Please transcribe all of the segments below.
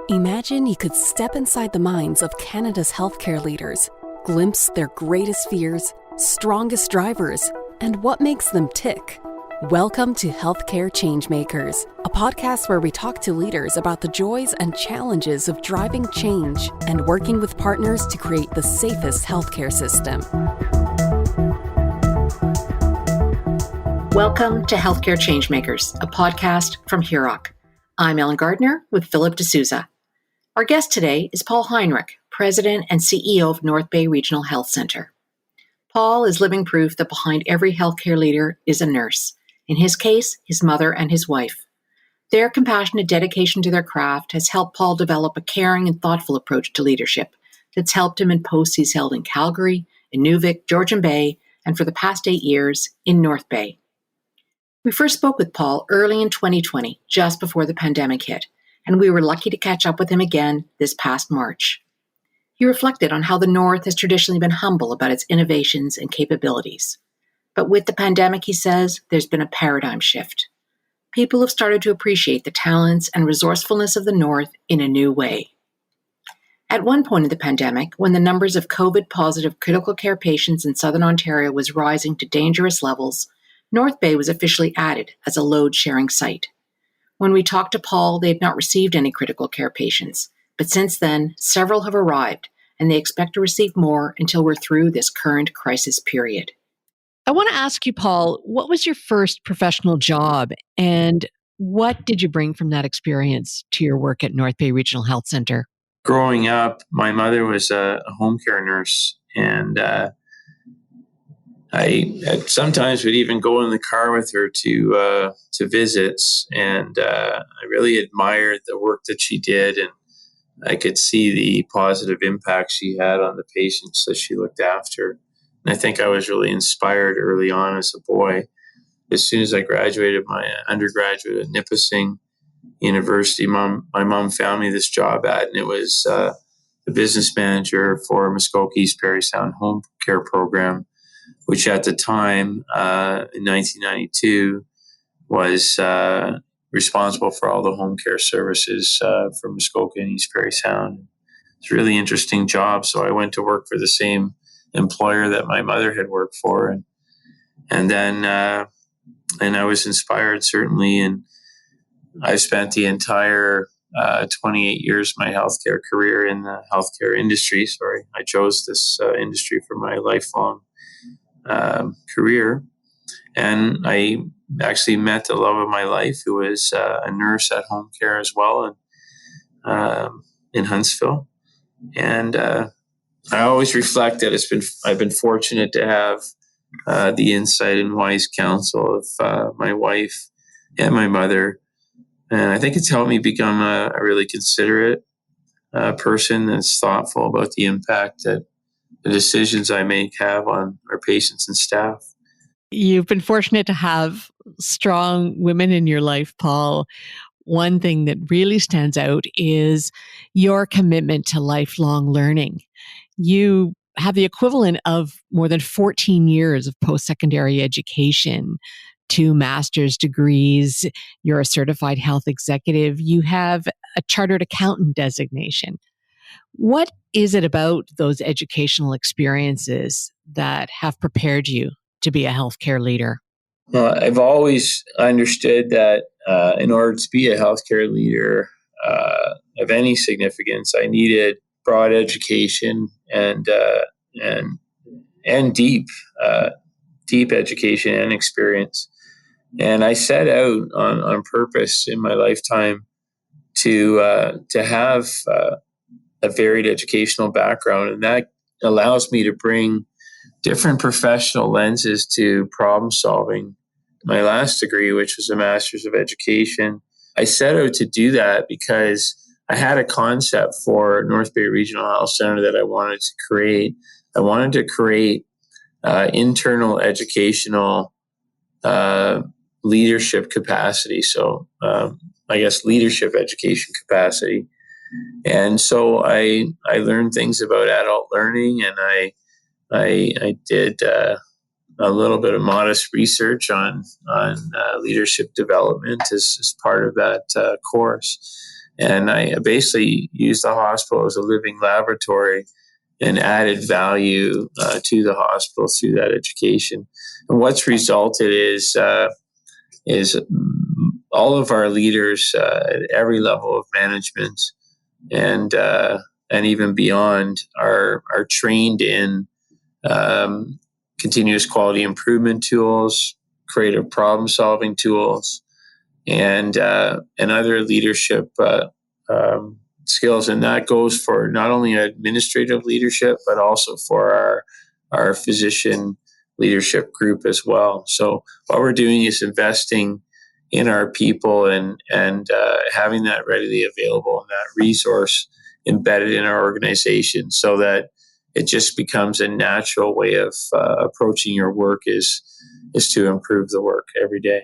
Imagine you could step inside the minds of Canada's healthcare leaders, glimpse their greatest fears, strongest drivers, and what makes them tick. Welcome to Healthcare Changemakers, a podcast where we talk to leaders about the joys and challenges of driving change and working with partners to create the safest healthcare system. Welcome to Healthcare Changemakers, a podcast from Inuvik. I'm Ellen Gardner with Philip D'Souza. Our guest today is Paul Heinrich, President and CEO of North Bay Regional Health Centre. Paul is living proof that behind every healthcare leader is a nurse. In his case, his mother and his wife. Their compassionate dedication to their craft has helped Paul develop a caring and thoughtful approach to leadership that's helped him in posts he's held in Calgary, Inuvik, Georgian Bay, and for the past 8 years in North Bay. We first spoke with Paul early in 2020, just before the pandemic hit, and we were lucky to catch up with him again this past March. He reflected on how the North has traditionally been humble about its innovations and capabilities. But with the pandemic, he says, there's been a paradigm shift. People have started to appreciate the talents and resourcefulness of the North in a new way. At one point in the pandemic, when the numbers of COVID-positive critical care patients in Southern Ontario was rising to dangerous levels, North Bay was officially added as a load-sharing site. When we talked to Paul, they had not received any critical care patients, but since then, several have arrived, and they expect to receive more until we're through this current crisis period. I want to ask you, Paul, what was your first professional job, and what did you bring from that experience to your work at North Bay Regional Health Centre? Growing up, my mother was a home care nurse, and I sometimes would even go in the car with her to visits, and I really admired the work that she did, and I could see the positive impact she had on the patients that she looked after. And I think I was really inspired early on as a boy. As soon as I graduated my undergraduate at Nipissing University, my mom found me this job ad, and it was the business manager for Muskoge's Parry Sound Home Care Program, which at the time, in 1992, was responsible for all the home care services for Muskoge and East Parry Sound. It's a really interesting job, so I went to work for the same employer that my mother had worked for, and then I was inspired, certainly, and I spent the entire 28 years of my healthcare career in the healthcare industry. I chose this industry for my lifelong career, and I actually met the love of my life, who was a nurse at home care as well, and in Huntsville. And I always reflect that I've been fortunate to have the insight and wise counsel of my wife and my mother, and I think it's helped me become a really considerate person that's thoughtful about the impact that the decisions I make have on our patients and staff. You've been fortunate to have strong women in your life, Paul. One thing that really stands out is your commitment to lifelong learning. You have the equivalent of more than 14 years of post-secondary education, 2 master's degrees. You're a certified health executive. You have a chartered accountant designation. What is it about those educational experiences that have prepared you to be a healthcare leader? Well, I've always understood that in order to be a healthcare leader of any significance, I needed broad education and deep education and experience. And I set out on purpose in my lifetime to have a varied educational background, and that allows me to bring different professional lenses to problem solving. My last degree, which was a Master's of Education, I set out to do that because I had a concept for North Bay Regional Health Centre that I wanted to create. I wanted to create internal educational leadership capacity. So I guess leadership education capacity. And so I learned things about adult learning, and I did a little bit of modest research on leadership development as part of that course. And I basically used the hospital as a living laboratory and added value to the hospital through that education. And what's resulted is all of our leaders at every level of management and even beyond are trained in continuous quality improvement tools, creative problem solving tools, and other leadership skills. And that goes for not only administrative leadership, but also for our physician leadership group as well. So what we're doing is investing in our people and having that readily available and that resource embedded in our organization, so that it just becomes a natural way of approaching your work is to improve the work every day.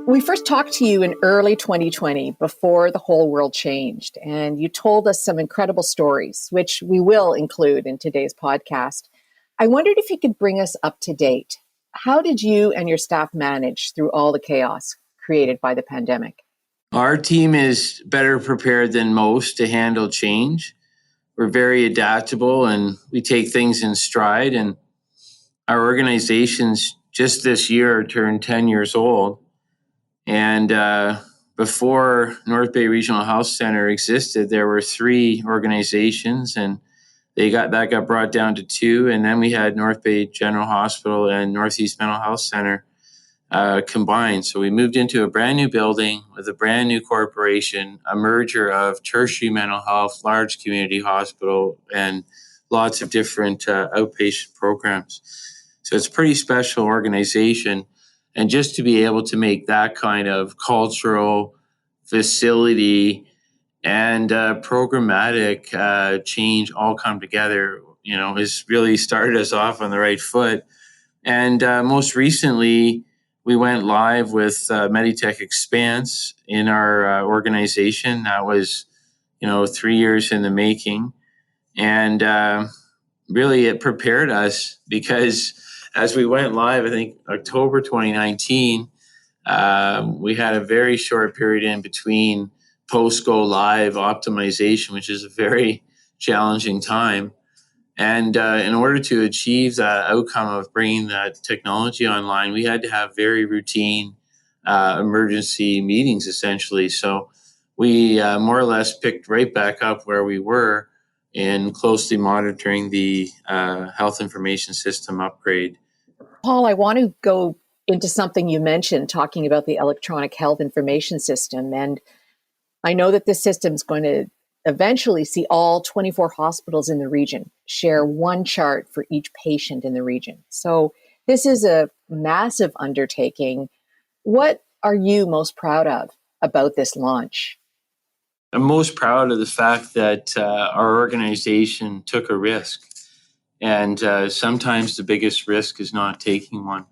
We first talked to you in early 2020, before the whole world changed, and you told us some incredible stories, which we will include in today's podcast. I wondered if you could bring us up to date. How did you and your staff manage through all the chaos created by the pandemic? Our team is better prepared than most to handle change. We're very adaptable and we take things in stride. And our organizations just this year turned 10 years old. And before North Bay Regional Health Center existed, there were 3 organizations, and that got brought down to 2. And then we had North Bay General Hospital and Northeast Mental Health Center combined. So we moved into a brand new building with a brand new corporation, a merger of tertiary mental health, large community hospital, and lots of different outpatient programs. So it's a pretty special organization. And just to be able to make that kind of cultural, facility, and programmatic change all come together, has really started us off on the right foot. And most recently, we went live with Meditech Expanse in our organization. That was, 3 years in the making. And really, it prepared us because as we went live, I think October 2019, we had a very short period in between post-go live optimization, which is a very challenging time. And in order to achieve that outcome of bringing that technology online, we had to have very routine emergency meetings, essentially. So we more or less picked right back up where we were in closely monitoring the health information system upgrade. Paul, I want to go into something you mentioned, talking about the electronic health information system. And I know that this system is going to eventually see all 24 hospitals in the region share one chart for each patient in the region. So this is a massive undertaking. What are you most proud of about this launch? I'm most proud of the fact that our organization took a risk. And sometimes the biggest risk is not taking one.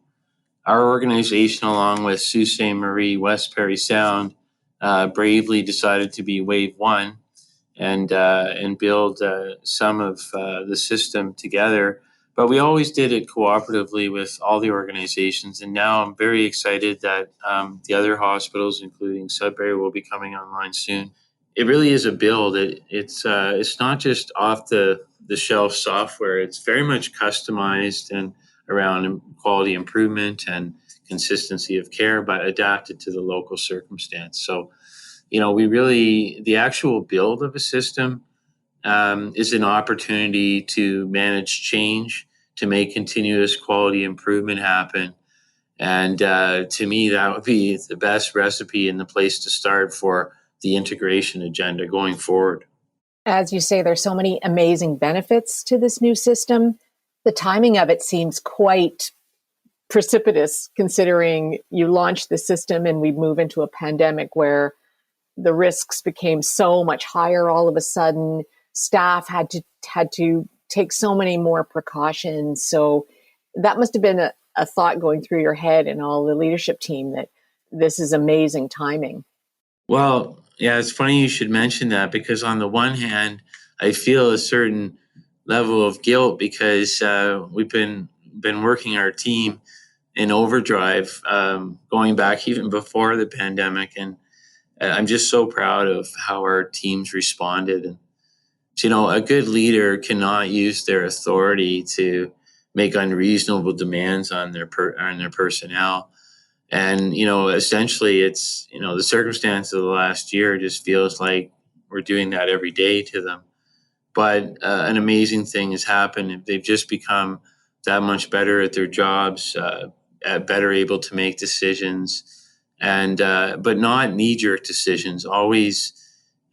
Our organization, along with Sault Ste. Marie, West Parry Sound, bravely decided to be wave one and build some of the system together. But we always did it cooperatively with all the organizations. And now I'm very excited that the other hospitals, including Sudbury, will be coming online soon. It really is a build. It's not just off the shelf software. It's very much customized and around quality improvement and consistency of care, but adapted to the local circumstance. So, the actual build of a system is an opportunity to manage change, to make continuous quality improvement happen. And to me, that would be the best recipe and the place to start for the integration agenda going forward. As you say, there's so many amazing benefits to this new system. The timing of it seems quite precipitous, considering you launched the system and we move into a pandemic where the risks became so much higher all of a sudden. Staff had to take so many more precautions. So that must have been a thought going through your head and all the leadership team that this is amazing timing. Well, yeah, it's funny you should mention that, because on the one hand, I feel a certain level of guilt because we've been working our team in overdrive, going back even before the pandemic. And I'm just so proud of how our teams responded. And, a good leader cannot use their authority to make unreasonable demands on their personnel. And, essentially it's, the circumstance of the last year just feels like we're doing that every day to them. But an amazing thing has happened. They've just become that much better at their jobs, better able to make decisions, and but not knee-jerk decisions. Always,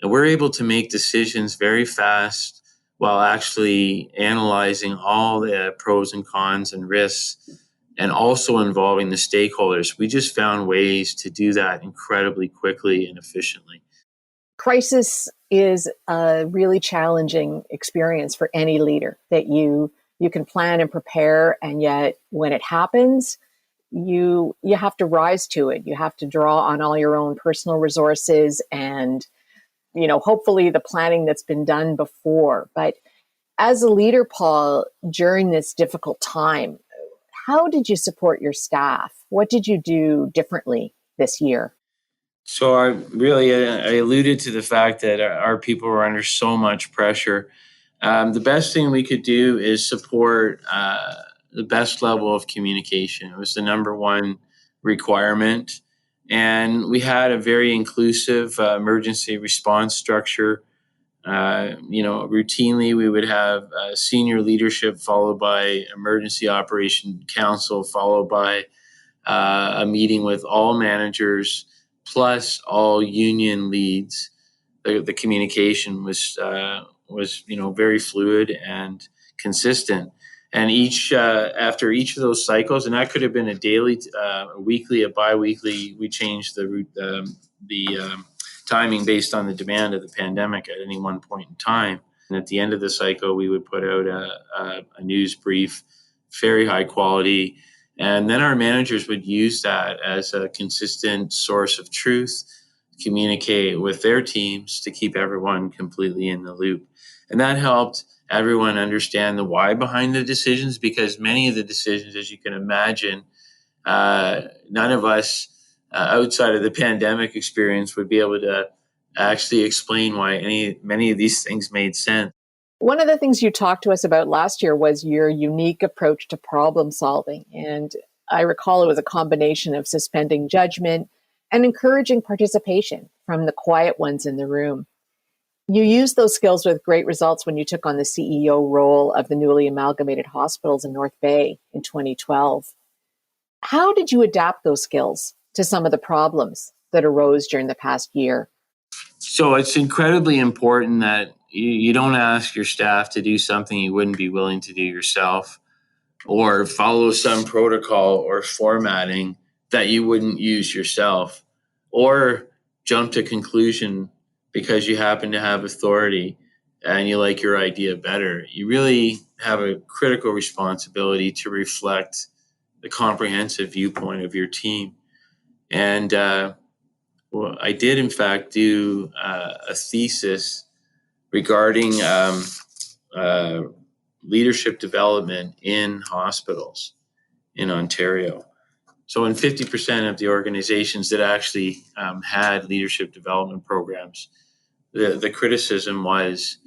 we're able to make decisions very fast while actually analyzing all the pros and cons and risks, and also involving the stakeholders. We just found ways to do that incredibly quickly and efficiently. Crisis is a really challenging experience for any leader, that you can plan and prepare, and yet when it happens, you have to rise to it. You have to draw on all your own personal resources and hopefully the planning that's been done before. But as a leader, Paul, during this difficult time, how did you support your staff? What did you do differently this year? So I alluded to the fact that our people were under so much pressure. The best thing we could do is support the best level of communication. It was the number one requirement. And we had a very inclusive emergency response structure. Routinely we would have senior leadership followed by emergency operation council, followed by a meeting with all managers plus all union leads. The communication was very fluid and consistent. And after each of those cycles, and that could have been a daily, a weekly, a bi-weekly, we changed the timing based on the demand of the pandemic at any one point in time. And at the end of the cycle, we would put out a news brief, very high quality. And then our managers would use that as a consistent source of truth, communicate with their teams to keep everyone completely in the loop. And that helped everyone understand the why behind the decisions, because many of the decisions, as you can imagine, none of us outside of the pandemic experience would be able to actually explain why many of these things made sense. One of the things you talked to us about last year was your unique approach to problem solving. And I recall it was a combination of suspending judgment and encouraging participation from the quiet ones in the room. You used those skills with great results when you took on the CEO role of the newly amalgamated hospitals in North Bay in 2012. How did you adapt those skills to some of the problems that arose during the past year? So it's incredibly important that you don't ask your staff to do something you wouldn't be willing to do yourself, or follow some protocol or formatting that you wouldn't use yourself, or jump to conclusion because you happen to have authority and you like your idea better. You really have a critical responsibility to reflect the comprehensive viewpoint of your team. And I did, in fact, do a thesis regarding leadership development in hospitals in Ontario. So in 50% of the organizations that actually had leadership development programs, the criticism was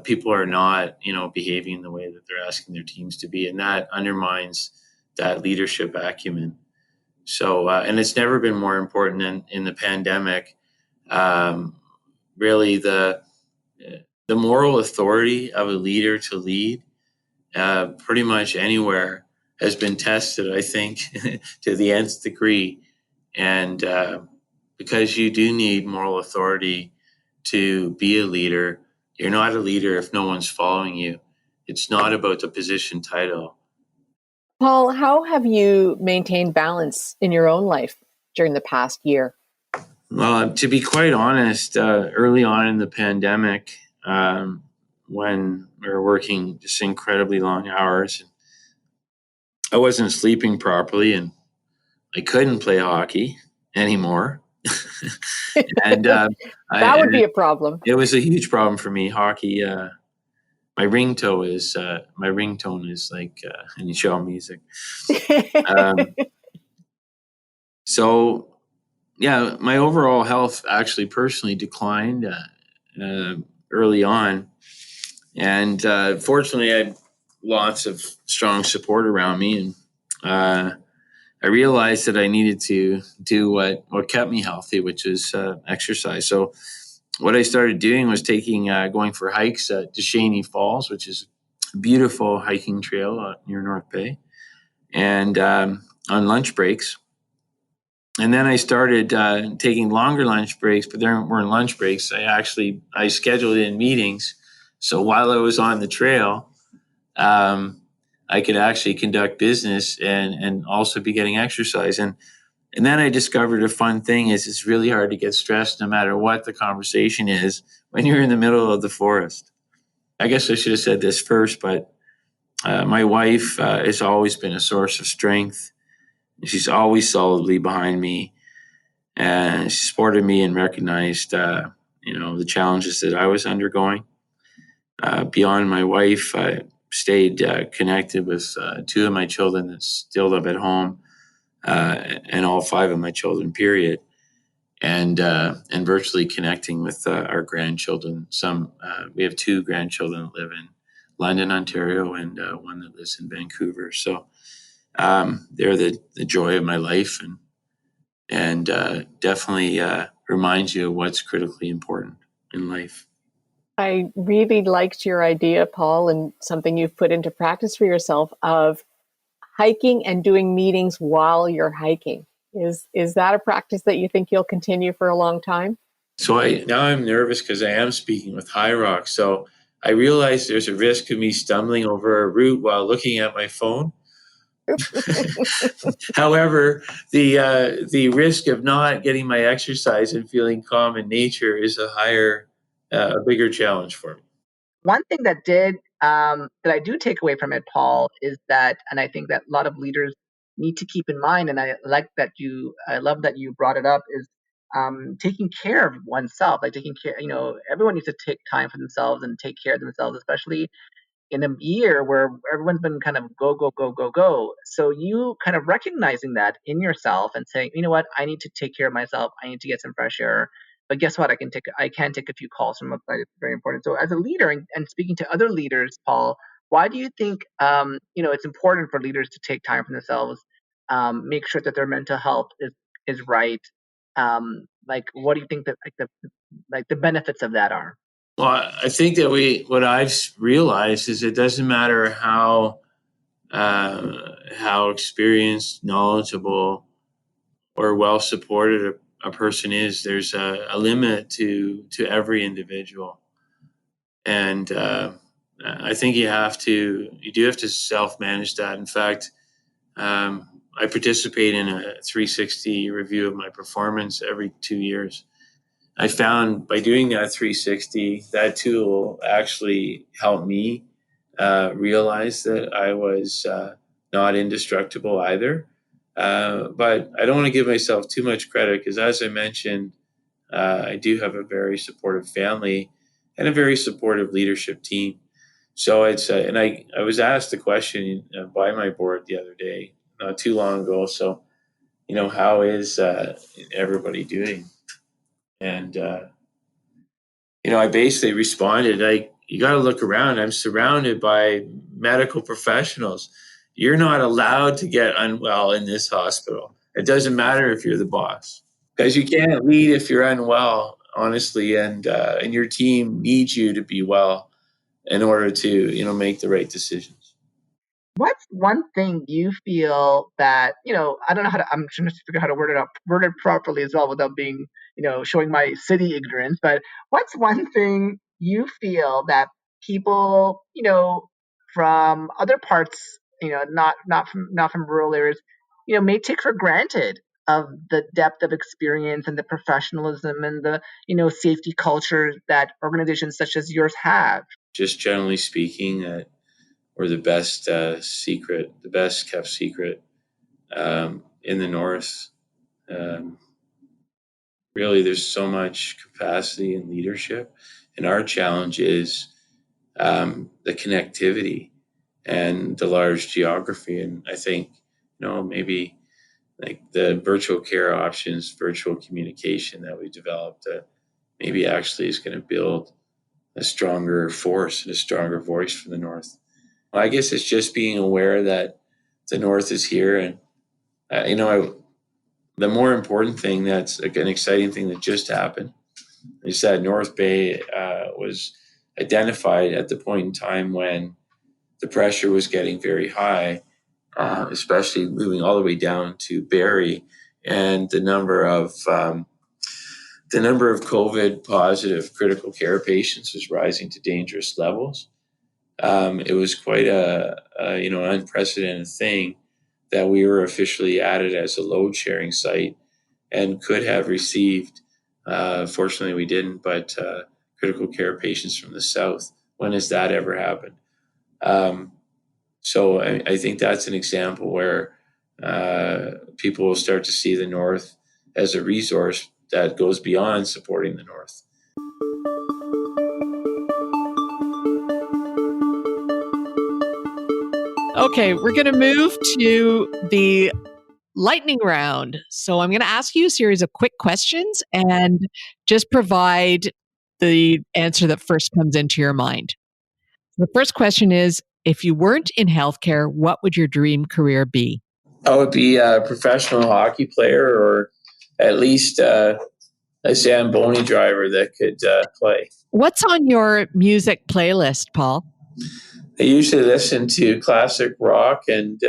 people are not, behaving in the way that they're asking their teams to be, and that undermines that leadership acumen. So, and it's never been more important than in the pandemic. Really, the moral authority of a leader to lead pretty much anywhere has been tested, I think, to the nth degree. And because you do need moral authority to be a leader, you're not a leader if no one's following you. It's not about the position title. Paul, how have you maintained balance in your own life during the past year? Well, to be quite honest, early on in the pandemic, when we were working just incredibly long hours, I wasn't sleeping properly, and I couldn't play hockey anymore. And that would be a problem. It was a huge problem for me. Hockey My ringtone is like any show music. Um, so yeah, my overall health actually personally declined early on, and fortunately, I had lots of strong support around me, and I realized that I needed to do what kept me healthy, which is exercise. So what I started doing was going for hikes at Descheny Falls, which is a beautiful hiking trail near North Bay, and on lunch breaks. And then I started taking longer lunch breaks, but there weren't lunch breaks. I scheduled in meetings. So while I was on the trail, um, I could actually conduct business and also be getting exercise. And then I discovered a fun thing is it's really hard to get stressed no matter what the conversation is when you're in the middle of the forest. I guess I should have said this first, but my wife has always been a source of strength. She's always solidly behind me, and she supported me and recognized, the challenges that I was undergoing. Beyond my wife, I stayed connected with two of my children that still live at home, and all five of my children, period. And virtually connecting with our grandchildren. We have two grandchildren that live in London, Ontario, and one that lives in Vancouver. So they're the joy of my life, and definitely reminds you of what's critically important in life. I really liked your idea, Paul, and something you've put into practice for yourself of hiking and doing meetings while you're hiking. Is that a practice that you think you'll continue for a long time? So now I'm nervous because I am speaking with High Rock. So I realize there's a risk of me stumbling over a route while looking at my phone. However, the risk of not getting my exercise and feeling calm in nature is a bigger challenge for me. One thing that I do take away from it, Paul, is that, and I think that a lot of leaders need to keep in mind, and I love that you brought it up, is taking care of oneself, like taking care. Everyone needs to take time for themselves and take care of themselves, especially in a year where everyone's been kind of go, go, go, go, go. So you kind of recognizing that in yourself and saying, you know what, I need to take care of myself. I need to get some fresh air. But guess what? I can take a few calls from outside. It's very important. So as a leader and speaking to other leaders, Paul, why do you think it's important for leaders to take time for themselves, make sure that their mental health is right? Like, what do you think that the benefits of that are? Well, I think that what I've realized is it doesn't matter how experienced, knowledgeable, or well supported a person is. There's a limit to every individual, and I think you do have to self manage that. In fact, I participate in a 360 review of my performance every 2 years. I found by doing that 360, that tool actually helped me realize that I was not indestructible either. But I don't want to give myself too much credit because, as I mentioned, I do have a very supportive family and a very supportive leadership team. So and I was asked the question by my board the other day, not too long ago. So, how is everybody doing? And I basically responded, you got to look around. I'm surrounded by medical professionals. You're not allowed to get unwell in this hospital. It doesn't matter if you're the boss, because you can't lead if you're unwell, honestly. And your team needs you to be well in order to, make the right decisions. What's one thing you feel that, I don't know I'm trying to figure out how to word it properly as well without being, showing my city ignorance, but what's one thing you feel that people, from other parts, not from rural areas, may take for granted of the depth of experience and the professionalism and the, safety culture that organizations such as yours have? Just generally speaking, we're the best the best kept secret in the North. Really, there's so much capacity and leadership. And our challenge is the connectivity and the large geography. And I think, maybe like the virtual care options, virtual communication that we developed, maybe actually is going to build a stronger force and a stronger voice for the North. I guess it's just being aware that the North is here. And, the more important thing, that's like an exciting thing that just happened, is that North Bay was identified at the point in time when the pressure was getting very high, especially moving all the way down to Barrie, and the number of COVID positive critical care patients was rising to dangerous levels. It was quite an unprecedented thing that we were officially added as a load sharing site and could have received, fortunately we didn't, but critical care patients from the south. When has that ever happened? So I think that's an example where people will start to see the North as a resource that goes beyond supporting the North. Okay, we're going to move to the lightning round. So I'm going to ask you a series of quick questions and just provide the answer that first comes into your mind. The first question is, if you weren't in healthcare, what would your dream career be? I would be a professional hockey player, or at least a Zamboni driver that could play. What's on your music playlist, Paul? I usually listen to classic rock, and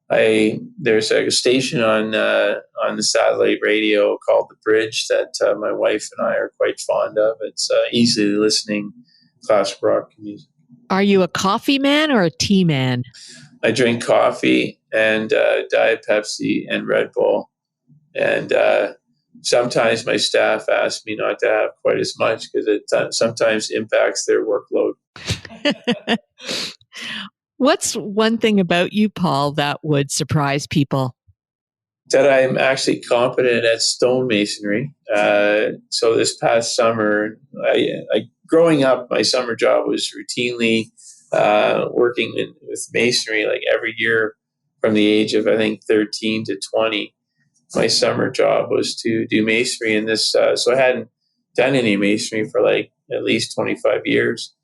there's a station on the satellite radio called The Bridge that my wife and I are quite fond of. It's easily listening classic rock music. Are you a coffee man or a tea man? I drink coffee and Diet Pepsi and Red Bull. And sometimes my staff ask me not to have quite as much because it sometimes impacts their workload. What's one thing about you, Paul, that would surprise people? That I'm actually competent at stonemasonry. So this past summer, growing up, my summer job was routinely working with masonry, like every year from the age of, I think, 13 to 20. My summer job was to do masonry in this. So I hadn't done any masonry for like at least 25 years.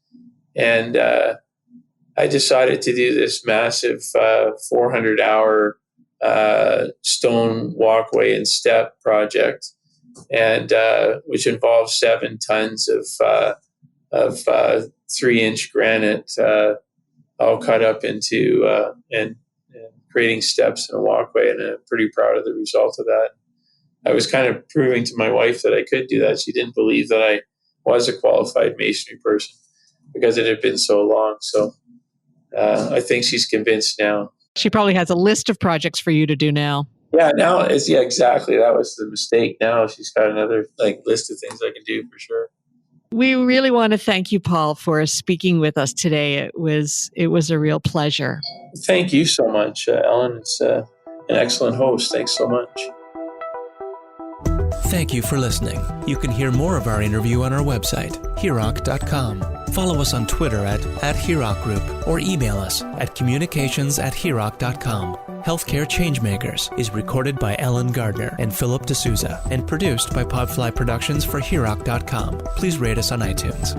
And I decided to do this massive 400-hour stone walkway and step project, and which involves 7 tons of 3-inch granite, all cut up into and creating steps and a walkway. And I'm pretty proud of the result of that. I was kind of proving to my wife that I could do that. She didn't believe that I was a qualified masonry person because it had been so long. So I think she's convinced now. She probably has a list of projects for you to do now. Yeah, now exactly. That was the mistake. Now she's got another list of things I can do for sure. We really want to thank you, Paul, for speaking with us today. It was a real pleasure. Thank you so much, Ellen. It's an excellent host. Thanks so much. Thank you for listening. You can hear more of our interview on our website, hirok.com. Follow us on Twitter at Hirok Group, or email us at communications@hirok.com. Healthcare Changemakers is recorded by Ellen Gardner and Philip D'Souza and produced by Podfly Productions for Hirok.com. Please rate us on iTunes.